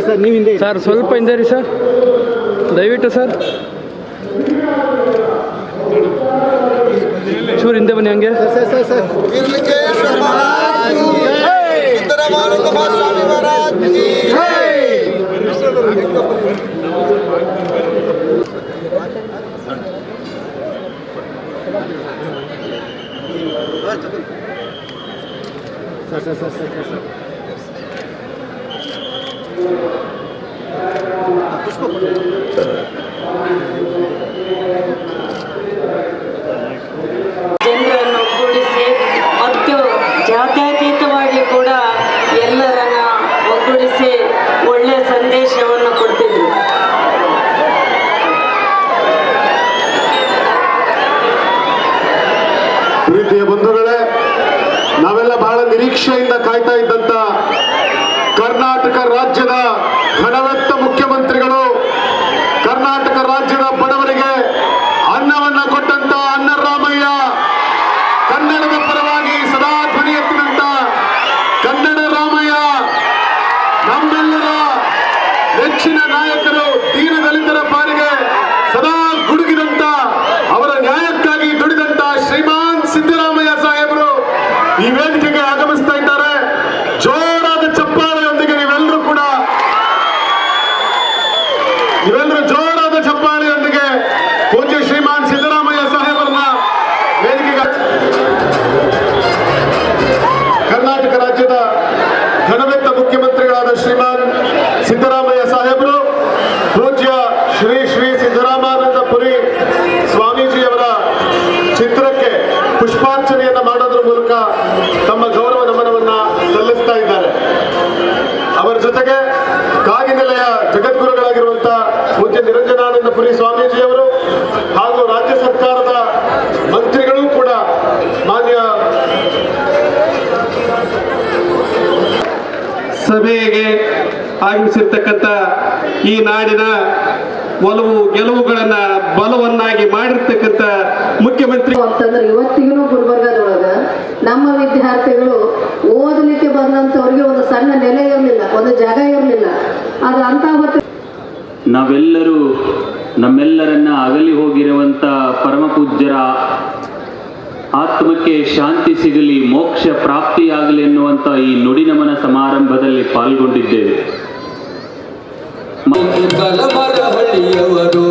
Sir ನೀವು ಹಿಂದೆ sir, ಸ್ವಲ್ಪ ಹಿಂದೆ ರೀ ಸರ್, ದಯವಿಟ್ಟು ಸರ್ ಚೂರು ಹಿಂದೆ ಬನ್ನಿ ಹಂಗೆ. ಜನರನ್ನು ಒಗ್ಗೂಡಿಸಿ ಮತ್ತು ಜಾತ್ಯತೀತವಾಗಿ ಕೂಡ ಎಲ್ಲರನ್ನ ಒಗ್ಗೂಡಿಸಿ ಒಳ್ಳೆಯ ಸಂದೇಶವನ್ನು ಕೊಡ್ತಿದ್ರು. ಪ್ರೀತಿಯ ಬಂಧುಗಳೇ, ನಾವೆಲ್ಲ ಬಹಳ ನಿರೀಕ್ಷೆಯಿಂದ ಕಾಯ್ತಾ ಇದ್ದಂತ ಕರ್ನಾಟಕ ರಾಜ್ಯದ ಘನವೆತ್ತ ಮುಖ್ಯಮಂತ್ರಿಗಳು, ಕರ್ನಾಟಕ ರಾಜ್ಯದ ಬಡವರಿಗೆ ಅನ್ನವನ್ನ ಕೊಟ್ಟಂತ ಅನ್ನರಾಮಯ್ಯ, ಕನ್ನಡದ ಪರವಾಗಿ ಸದಾ ಧ್ವನಿ ಎತ್ತಿದಂತ ಕನ್ನಡ ರಾಮಯ್ಯ, ನಮ್ಮೆಲ್ಲರ ನೆಚ್ಚಿನ ನಾಯಕರು, ದೀನ ದಲಿತರ ಪಾಲಿಗೆ ಸದಾ ಗುಡುಗಿದಂತ, ಅವರ ನ್ಯಾಯಕ್ಕಾಗಿ ದುಡಿದಂತ ಶ್ರೀಮಾನ್ ಸಿದ್ದರಾಮಯ್ಯ ಸಾಹೇಬರು ಈ ವೇದಿಕೆಗೆ ಆಗಮಿಸ್ತಾ ಇದ್ದಾರೆ. ಜೋರಾದ ಚಪ್ಪಾಳೆಯೊಂದಿಗೆ ನೀವೆಲ್ಲರೂ ಜೋರಾದ ಚಪ್ಪಾಳೆಯೊಂದಿಗೆ ಪೂಜ್ಯ ಶ್ರೀಮಾನ್ ಸಿದ್ದರಾಮಯ್ಯ ಸಾಹೇಬರನ್ನ ವೇದಿಕೆಗೆ, ಕರ್ನಾಟಕ ರಾಜ್ಯದ ಘನವೆತ್ತ ಮುಖ್ಯಮಂತ್ರಿಗಳಾದ ಶ್ರೀಮಾನ್ ಸಿದ್ದರಾಮಯ್ಯ ಸಾಹೇಬರು ಪೂಜ್ಯ ಶ್ರೀ ಶ್ರೀ ಸಿದ್ದರಾಮಾನಂದ ಪುರಿ ಸ್ವಾಮೀಜಿಯವರ ಚಿತ್ರಕ್ಕೆ ಪುಷ್ಪಾರ್ಚನೆಯನ್ನ ಮಾಡೋದ್ರ ಮೂಲಕ ತಮ್ಮ ಗೌರವ ನಮನವನ್ನ ಸಲ್ಲಿಸ್ತಾ ಇದ್ದಾರೆ. ಅವರ ಜೊತೆಗೆ ಕಾಗಿನೆಲೆಯ ಜಗದ್ಗುರುಗಳಾಗಿರುವಂತಹ ಪೂಜ್ಯ ನಿರಂಜನಾನಂದ ಪುರಿ ಸ್ವಾಮೀಜಿಯವರು ಹಾಗೂ ರಾಜ್ಯ ಸರ್ಕಾರದ ಮಂತ್ರಿಗಳು ಕೂಡ ಮಾನ್ಯ ಸಭೆಗೆ ಆಗಮಿಸಿರ್ತಕ್ಕಂಥ ಈ ನಾಡಿನ ಒಲವು ಗೆಲುವುಗಳನ್ನ ಬಲವನ್ನಾಗಿ ಮಾಡಿರ್ತಕ್ಕಂಥ ಮುಖ್ಯಮಂತ್ರಿ ಅಂತಂದ್ರೆ ಇವತ್ತಿಗೂ ಗುಲ್ಬರ್ಗದೊಳಗ ನಮ್ಮ ವಿದ್ಯಾರ್ಥಿಗಳು ಓದಲಿಕ್ಕೆ ಬಂದಂಥವ್ರಿಗೆ ಒಂದು ಸಣ್ಣ ನೆಲೆ ಇರಲಿಲ್ಲ, ಒಂದು ಜಾಗ ಇರಲಿಲ್ಲ. ಅದು ಅಂತ ನಾವೆಲ್ಲರೂ ನಮ್ಮೆಲ್ಲರನ್ನ ಅಗಲಿ ಹೋಗಿರುವಂತ ಪರಮ ಪೂಜ್ಯರ ಆತ್ಮಕ್ಕೆ ಶಾಂತಿ ಸಿಗಲಿ, ಮೋಕ್ಷ ಪ್ರಾಪ್ತಿಯಾಗಲಿ ಎನ್ನುವಂತ ಈ ನುಡಿನಮನ ಸಮಾರಂಭದಲ್ಲಿ ಪಾಲ್ಗೊಂಡಿದ್ದೇವೆ. ಕಲಬರಹಳ್ಳಿಯವರು